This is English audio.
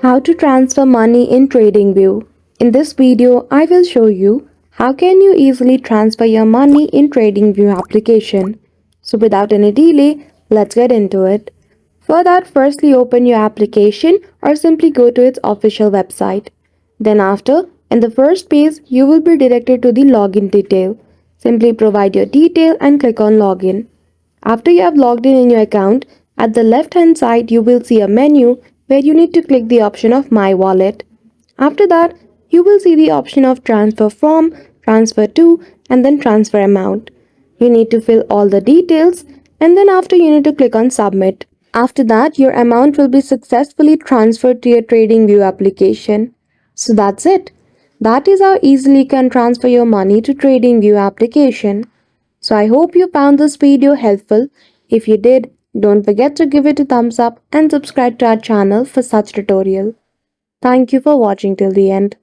How to transfer money in TradingView. In this video, I will show you how can you easily transfer your money in TradingView application. So without any delay, let's get into it. For that, firstly open your application or simply go to its official website. Then after, in the first page, you will be directed to the login detail. Simply provide your detail and click on login. After you have logged in your account, at the left hand side you will see a menu where you need to click the option of My Wallet. After that, you will see the option of Transfer From, Transfer To, and then Transfer Amount. You need to fill all the details and then after you need to click on Submit. After that, your amount will be successfully transferred to your TradingView application. So that's it. That is how easily you can transfer your money to TradingView application. So I hope you found this video helpful. If you did, don't forget to give it a thumbs up and subscribe to our channel for such tutorial. Thank you for watching till the end.